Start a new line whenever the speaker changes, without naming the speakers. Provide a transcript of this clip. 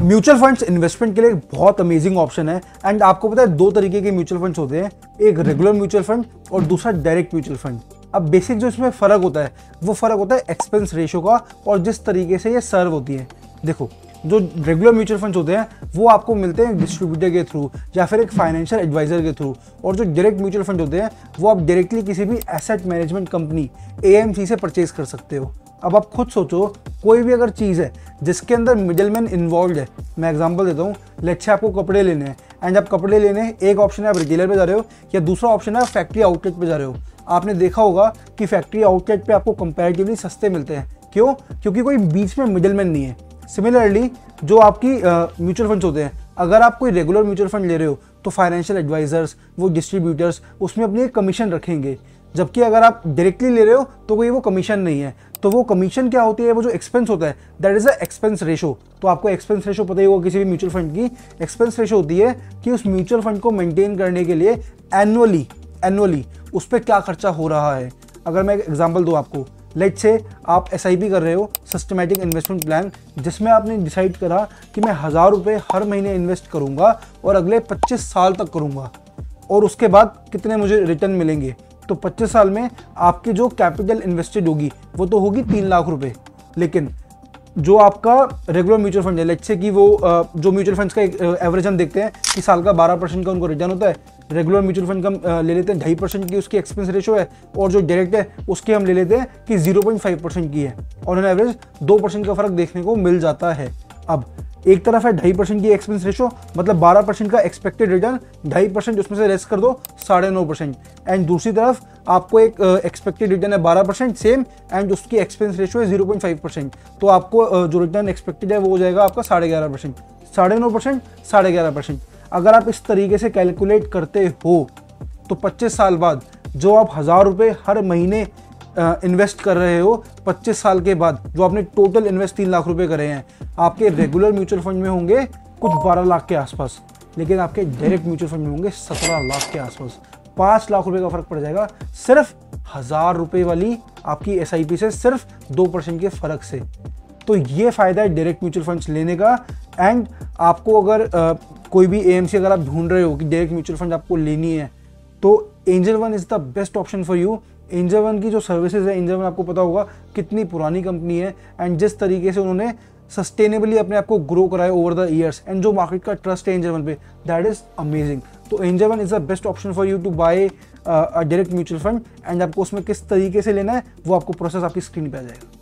Mutual funds investment के लिए एक बहुत अमेजिंग ऑप्शन है। एंड आपको पता है दो तरीके के म्यूचुअल फंड्स होते हैं, एक रेगुलर म्यूचुअल फंड और दूसरा डायरेक्ट म्यूचुअल फंड। अब बेसिक जो इसमें फ़र्क होता है वो फ़र्क होता है एक्सपेंस रेशियो का और जिस तरीके से ये सर्व होती है। देखो, जो रेगुलर म्यूचुअल फंड्स होते हैं वो आपको मिलते हैं डिस्ट्रीब्यूटर के थ्रू या फिर एक फाइनेंशियल एडवाइजर के थ्रू, और जो डायरेक्ट म्यूचुअल फंड होते हैं वो आप डायरेक्टली किसी भी एसेट मैनेजमेंट कंपनी AMC से परचेज कर सकते हो। अब आप खुद सोचो, कोई भी अगर चीज़ है जिसके अंदर मिडलमैन इन्वॉल्व है, मैं एग्जांपल देता हूँ, लेट्स से आपको कपड़े लेने हैं एंड आप कपड़े लेने हैं, एक ऑप्शन है आप रिटेलर पे जा रहे हो या दूसरा ऑप्शन है आप फैक्ट्री आउटलेट पे जा रहे हो। आपने देखा होगा कि फैक्ट्री आउटलेट पे आपको कंपैरेटिवली सस्ते मिलते हैं। क्यों? क्योंकि कोई बीच में मिडलमैन नहीं है। सिमिलरली जो आपकी म्यूचुअल फंड्स होते हैं, अगर आप कोई रेगुलर म्यूचुअल फंड ले रहे हो तो फाइनेंशियल एडवाइजर्स, वो डिस्ट्रीब्यूटर्स उसमें अपनी एक कमीशन रखेंगे, जबकि अगर आप डायरेक्टली ले रहे हो तो कोई वो कमीशन नहीं है। तो वो कमीशन क्या होती है, वो जो एक्सपेंस होता है that is a expense ratio. तो आपको एक्सपेंस रेशो पता ही होगा, किसी भी म्यूचुअल फंड की एक्सपेंस रेशो होती है कि उस म्यूचुअल फंड को मेंटेन करने के लिए एनुअली उस पर क्या खर्चा हो रहा है। अगर मैं एक एग्जांपल दूं आपको, लेट्स से आप SIP कर रहे हो, सिस्टमैटिक इन्वेस्टमेंट प्लान, जिसमें आपने डिसाइड करा कि मैं 1000 रुपये हर महीने इन्वेस्ट करूंगा और अगले 25 साल तक करूंगा, और उसके बाद कितने मुझे रिटर्न मिलेंगे। तो 25 साल में आपकी जो कैपिटल इन्वेस्टेड होगी वो तो होगी 3 लाख रुपए। लेकिन जो आपका रेगुलर म्यूचुअल फंड है, लेट्स से कि वो जो म्यूचुअल फंड्स का एवरेज हम देखते हैं कि साल का 12% का उनको रिटर्न होता है, रेगुलर म्यूचुअल फंड का हम ले लेते हैं 2.5% की उसकी एक्सपेंस रेशो है, और जो डायरेक्ट है उसके हम ले लेते हैं कि 0.5% की है, और ऑन एवरेज 2% का फर्क देखने को मिल जाता है। अब एक तरफ है 2.5% की एक्सपेंस रेशो, मतलब 12% का एक्सपेक्टेड रिटर्न, 2.5% उसमें से लेस कर दो 9.5%, एंड दूसरी तरफ आपको एक एक्सपेक्टेड रिटर्न है 12% सेम, एंड उसकी एक्सपेंस रेशो है 0.5%। तो आपको जो रिटर्न एक्सपेक्टेड है वो हो जाएगा आपका 11.5%, 9.5%, 11.5%। अगर आप इस तरीके से कैलकुलेट करते हो तो 25 साल बाद जो आप 1000 रुपये हर महीने इन्वेस्ट कर रहे हो, 25 साल के बाद जो आपने टोटल इन्वेस्ट 3 लाख रुपए करे हैं, आपके रेगुलर म्यूचुअल फंड में होंगे कुछ 12 लाख के आसपास, लेकिन आपके डायरेक्ट म्यूचुअल फंड में होंगे 17 लाख के आसपास। 5 लाख रुपए का फर्क पड़ जाएगा सिर्फ 1000 रुपये वाली आपकी SIP से, सिर्फ 2% के फर्क से। तो ये फायदा है डायरेक्ट म्यूचुअल फंड्स लेने का। एंड आपको अगर कोई भी AMC अगर आप ढूंढ रहे हो कि डायरेक्ट म्यूचुअल फंड आपको लेनी है, तो Angel One is the best option for you. Angel one की जो सर्विसेज है, एंजल वन आपको पता होगा कितनी पुरानी कंपनी है, एंड जिस तरीके से उन्होंने सस्टेनेबली अपने आप को ग्रो कराया ओवर द ईयर्स, एंड जो मार्केट का ट्रस्ट है एंजल वन पे, दैट इज अमेजिंग। तो Angel One is the best option for you to buy a direct mutual fund. And आपको उसमें किस तरीके से लेना है वो आपको प्रोसेस आपकी स्क्रीन पे आ जाएगा।